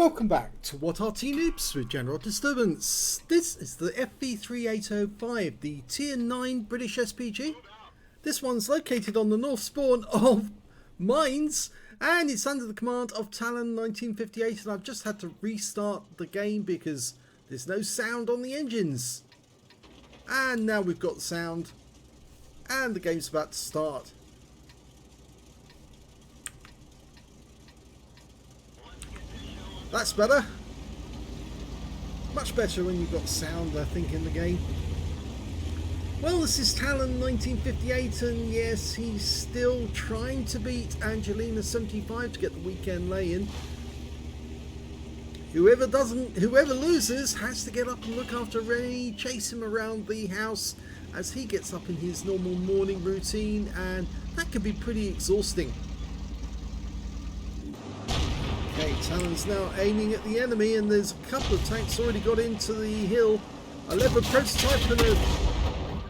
Welcome back to What Arty Noobs with General Disturbance. This is the FV3805, the Tier 9 British SPG. This one's located on the north spawn of mines, and it's under the command of talon1958, and I've just had to restart the game because there's no sound on the engines. And now we've got sound, and the game's about to start. That's better. Much better when you've got sound, I think, in the game. Well, this is talon1958, and yes, he's still trying to beat Angelina75 to get the weekend lay-in. Whoever loses has to get up and look after Ray, chase him around the house as he gets up in his normal morning routine, and that can be pretty exhausting. Okay, Talon's now aiming at the enemy, and there's a couple of tanks already got into the hill. A Leopard prototype and a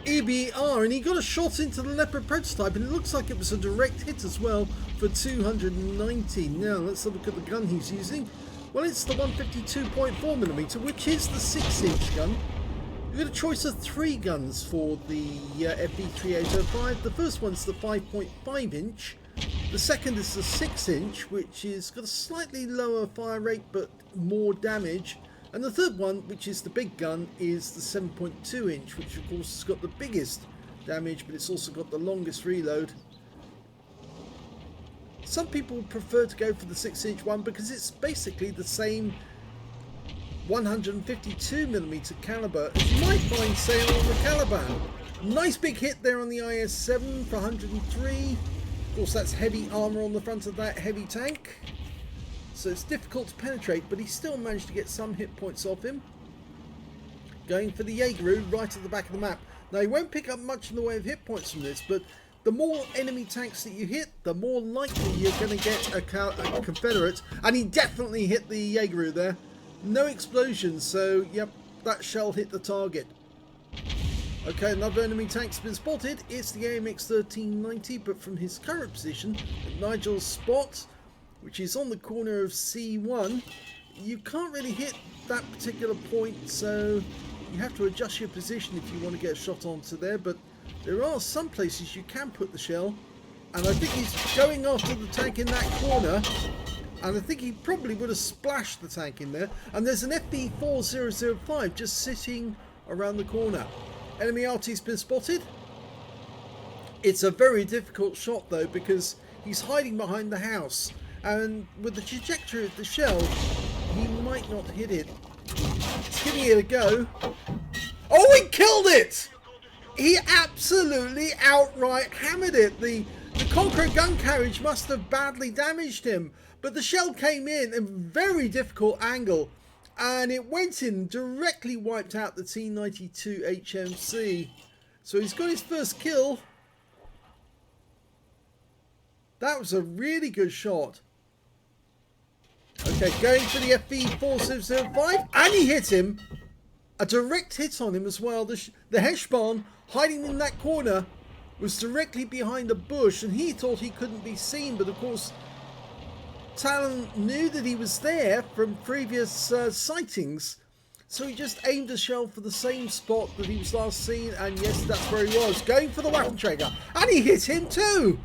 EBR, and he got a shot into the Leopard prototype, and it looks like it was a direct hit as well for 290. Now let's look at the gun he's using. Well, it's the 152.4mm, which is the 6-inch gun. You've got a choice of 3 guns for the FV3805. The first one's the 5.5-inch. The second is the 6-inch, which is got a slightly lower fire rate but more damage. And the third one, which is the big gun, is the 7.2-inch, which of course has got the biggest damage, but it's also got the longest reload. Some people prefer to go for the 6-inch one because it's basically the same 152mm caliber as you might find, say, on the Caliban. Nice big hit there on the IS-7 for 103. Of course, that's heavy armor on the front of that heavy tank, so it's difficult to penetrate, but he still managed to get some hit points off him. Going for the Jaeger right at the back of the map. Now, he won't pick up much in the way of hit points from this, but the more enemy tanks that you hit, the more likely you're going to get a Confederate, and he definitely hit the Jaeger there. No explosions, so yep, that shell hit the target. Okay, another enemy tank's been spotted. It's the AMX 1390, but from his current position at Nigel's spot, which is on the corner of C1, you can't really hit that particular point, so you have to adjust your position if you want to get a shot onto there, but there are some places you can put the shell, and I think he's going after the tank in that corner, and I think he probably would have splashed the tank in there, and there's an FV4005 just sitting around the corner. Enemy Arty's been spotted. It's a very difficult shot though, because he's hiding behind the house, and with the trajectory of the shell, he might not hit it. He's giving it a go. Oh, he killed it! He absolutely outright hammered it. The Conqueror gun carriage must have badly damaged him, but the shell came in a very difficult angle, and it went in, directly wiped out the T92 HMC. So he's got his first kill. That was a really good shot. Okay, going for the FV4005, and he hit him. A direct hit on him as well. The Heshbon, hiding in that corner, was directly behind a bush, and he thought he couldn't be seen, but of course Talon knew that he was there from previous sightings, so he just aimed a shell for the same spot that he was last seen, and yes, that's where he was. Going for the Waffenträger, and he hit him too!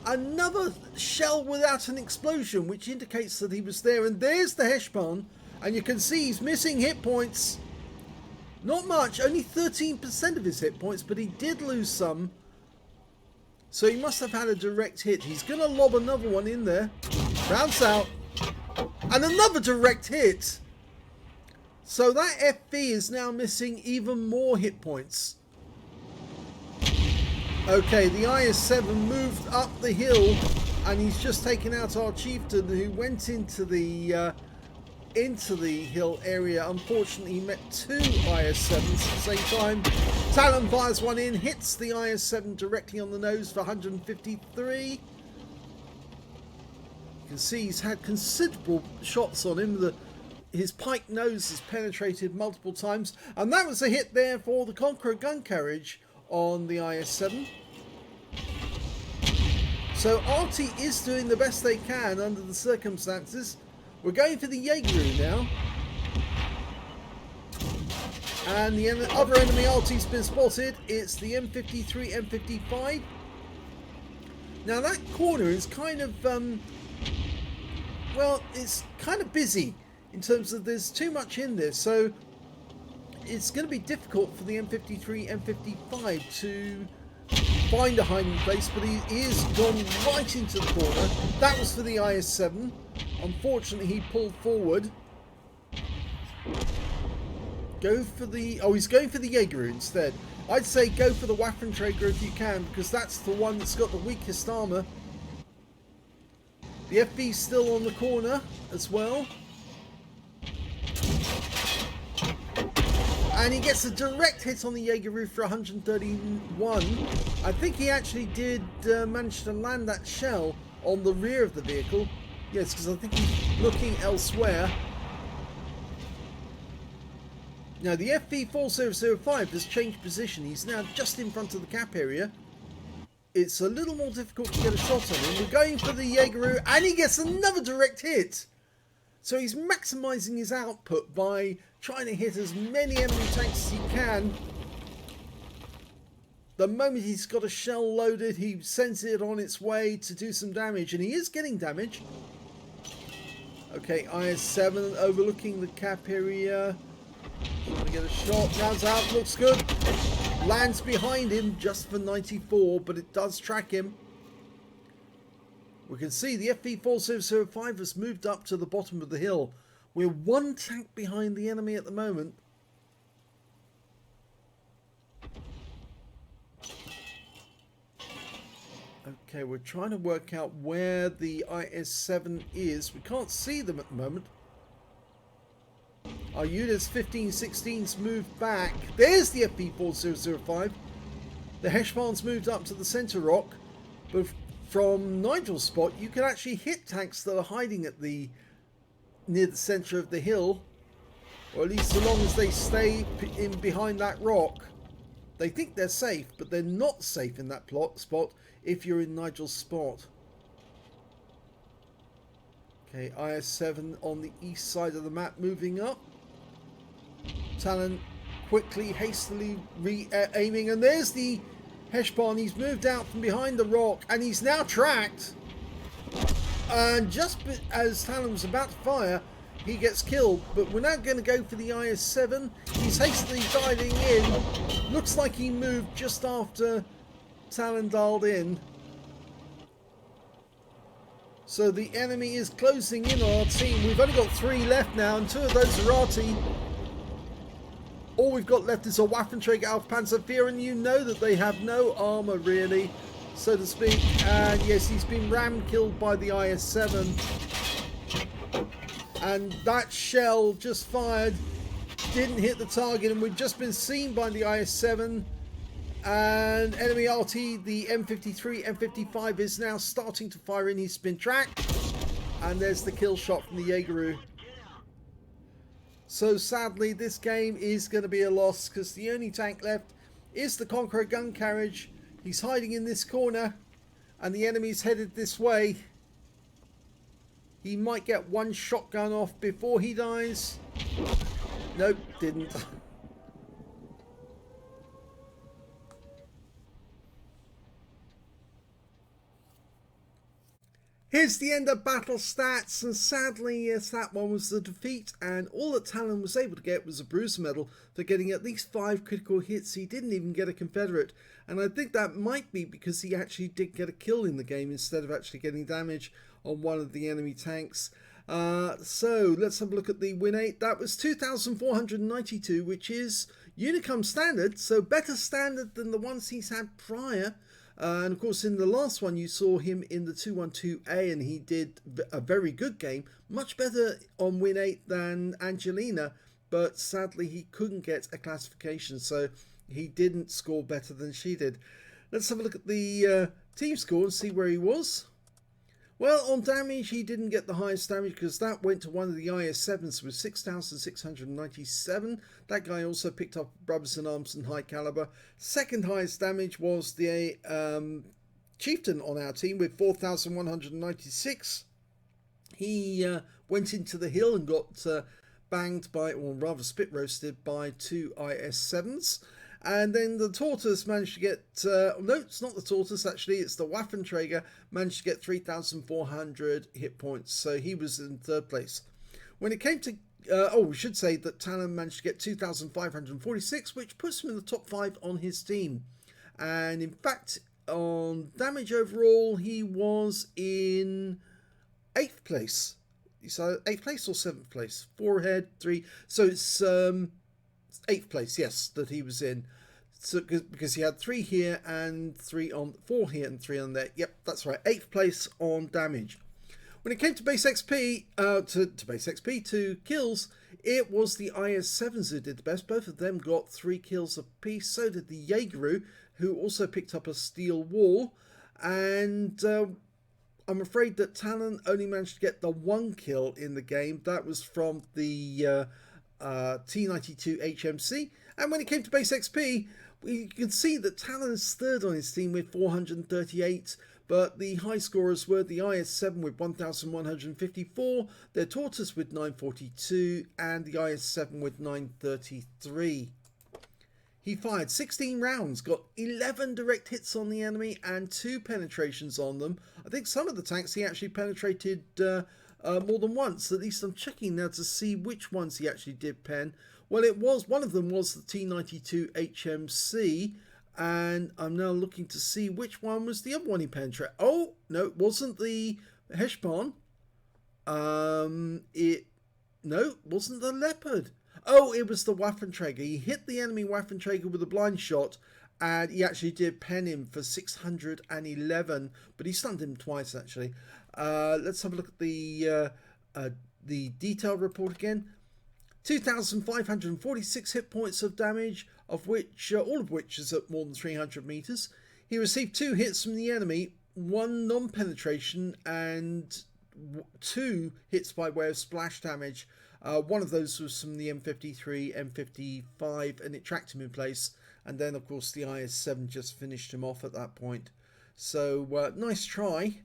Another shell without an explosion, which indicates that he was there, and there's the Heshbon, and you can see he's missing hit points. Not much, only 13% of his hit points, but he did lose some. So he must have had a direct hit. He's going to lob another one in there. Bounce out. And another direct hit. So that FV is now missing even more hit points. Okay, the IS-7 moved up the hill, and he's just taken out our chieftain, who went into the hill area. Unfortunately, he met 2 IS-7s at the same time. Talon fires one in, hits the IS-7 directly on the nose for 153. You can see he's had considerable shots on him. His pike nose has penetrated multiple times, and that was a hit there for the Conqueror gun carriage on the IS-7. So Arty is doing the best they can under the circumstances. We're going for the Jaeger now. And the other enemy Arty's been spotted. It's the M53, M55. Now that corner is kind of, well, it's kind of busy in terms of there's too much in there. So it's going to be difficult for the M53, M55 to find a hiding place. But he is gone right into the corner. That was for the IS-7. Unfortunately, he pulled forward. Go for the... Oh, he's going for the Jaeger instead. I'd say go for the Waffenträger if you can, because that's the one that's got the weakest armour. The FV's still on the corner as well. And he gets a direct hit on the Jaeger roof for 131. I think he actually did manage to land that shell on the rear of the vehicle. Yes, because I think he's looking elsewhere. Now the FV3805 has changed position. He's now just in front of the cap area. It's a little more difficult to get a shot on him. We're going for the Jaeger, and he gets another direct hit. So he's maximising his output by trying to hit as many enemy tanks as he can. The moment he's got a shell loaded, he sends it on its way to do some damage, and he is getting damage. Okay, IS-7 overlooking the cap area. Trying to get a shot, rounds out, looks good. Lands behind him just for 94, but it does track him. We can see the FV3805 has moved up to the bottom of the hill. We're one tank behind the enemy at the moment. Okay, we're trying to work out where the IS-7 is. We can't see them at the moment. Our units 15-16's moved back. There's the FV4005. The Heshpan's moved up to the centre rock. But from Nigel's spot, you can actually hit tanks that are hiding at the near the centre of the hill. Or at least so long as they stay in behind that rock. They think they're safe, but they're not safe in that spot if you're in Nigel's spot. Okay, IS-7 on the east side of the map moving up. Talon quickly, hastily aiming, and there's the Heshpan. He's moved out from behind the rock, and he's now tracked. And just as Talon was about to fire, he gets killed. But we're now going to go for the IS-7. He's hastily diving in. Looks like he moved just after Talon dialed in. So the enemy is closing in on our team. We've only got 3 left now, and 2 of those are Arty. All we've got left is a Waffenträger Panzerführer, and you know that they have no armour really, so to speak. And yes, he's been ram killed by the IS-7. And that shell just fired, didn't hit the target, and we've just been seen by the IS-7. And enemy Arty, the M53, M55 is now starting to fire in. He's been tracked. And there's the kill shot from the Jaeger. So sadly, this game is going to be a loss because the only tank left is the Conqueror gun carriage. He's hiding in this corner and the enemy's headed this way. He might get one shotgun off before he dies. Nope, didn't. Here's the end of battle stats, and sadly, yes, that one was the defeat, and all that Talon was able to get was a bruiser medal for getting at least 5 critical hits. He didn't even get a Confederate, and I think that might be because he actually did get a kill in the game instead of actually getting damage on one of the enemy tanks. So let's have a look at the win 8. That was 2,492, which is Unicum standard, so better standard than the ones he's had prior. And of course in the last one you saw him in the 212A and he did a very good game, much better on win 8 than Angelina, but sadly he couldn't get a classification, so he didn't score better than she did. Let's have a look at the team score and see where he was. Well, on damage, he didn't get the highest damage because that went to one of the IS-7s with 6,697. That guy also picked up Brabazon Arms and High Caliber. Second highest damage was the Chieftain on our team with 4,196. He went into the hill and got banged by, or rather spit roasted by 2 IS-7s. And then the Tortoise managed to get, no, it's not the Tortoise actually, it's the Waffenträger, managed to get 3,400 hit points. So he was in third place. When it came to, we should say that Talon managed to get 2,546, which puts him in the top 5 on his team. And in fact, on damage overall, he was in 8th place. So 8th place or 7th place? 4 ahead, 3. So it's 8th place, yes, that he was in. So because he had 3 here and 3 on, 4 here and 3 on there. Yep, that's right. 8th place on damage. When it came to base XP, to kills, it was the IS-7s who did the best. Both of them got 3 kills apiece. So did the Jaegeru, who also picked up a steel wall. And I'm afraid that Talon only managed to get the 1 kill in the game. That was from the T92 HMC. And when it came to base XP, we can see that Talon is third on his team with 438. But the high scorers were the IS-7 with 1,154, their Tortoise with 942, and the IS-7 with 933. He fired 16 rounds, got 11 direct hits on the enemy and 2 penetrations on them. I think some of the tanks he actually penetrated more than once. At least I'm checking now to see which ones he actually did pen. Well, it was, one of them was the T92 HMC. And I'm now looking to see which one was the other one he penetrated. Oh, no, it wasn't the Heshbon. No, it wasn't the Leopard. Oh, it was the Waffenträger. He hit the enemy Waffenträger with a blind shot, and he actually did pen him for 611, but he stunned him twice, actually. Let's have a look at the detail report again. 2,546 hit points of damage, of which all of which is at more than 300 meters. He received 2 hits from the enemy, 1 non-penetration and 2 hits by way of splash damage. One of those was from the M53, and it tracked him in place. And then, of course, the IS-7 just finished him off at that point. So, nice try.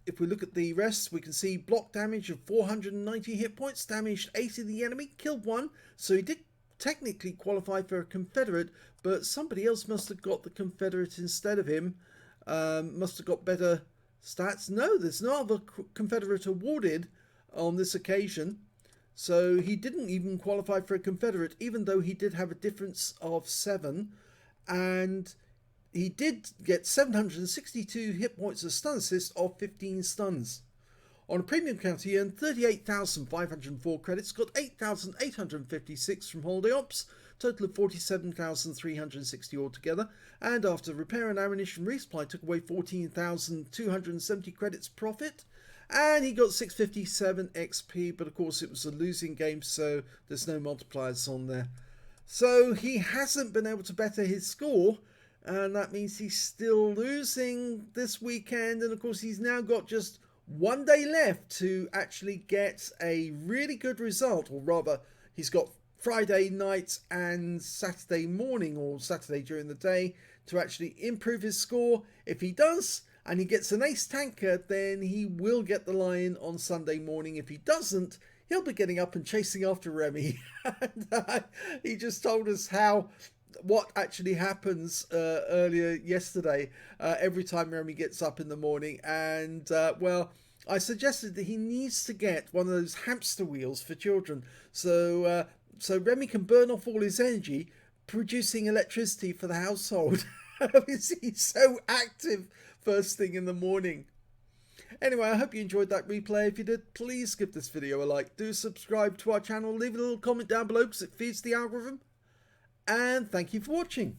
If we look at the rest, we can see block damage of 490 hit points, damaged 8 of the enemy, killed 1. So he did technically qualify for a Confederate, but somebody else must have got the Confederate instead of him. Must have got better stats. No, there's no other Confederate awarded on this occasion. So he didn't even qualify for a Confederate, even though he did have a difference of 7. And he did get 762 hit points of stun assist of 15 stuns. On a premium count, he earned 38,504 credits, got 8,856 from holiday ops, total of 47,360 altogether, and after repair and ammunition resupply took away 14,270 credits profit, and he got 657 XP, but of course it was a losing game, so there's no multipliers on there. So he hasn't been able to better his score, and that means he's still losing this weekend. And of course, he's now got just 1 day left to actually get a really good result. Or rather, he's got Friday night and Saturday morning, or Saturday during the day, to actually improve his score. If he does, and he gets an ace tanker, then he will get the lion on Sunday morning. If he doesn't, he'll be getting up and chasing after Remy. And, he just told us what actually happens earlier yesterday every time Remy gets up in the morning. And well, I suggested that he needs to get one of those hamster wheels for children, so Remy can burn off all his energy producing electricity for the household. He's so active first thing in the morning. Anyway, I hope you enjoyed that replay. If you did, please give this video a like. Do subscribe to our channel. Leave a little comment down below because it feeds the algorithm. And thank you for watching.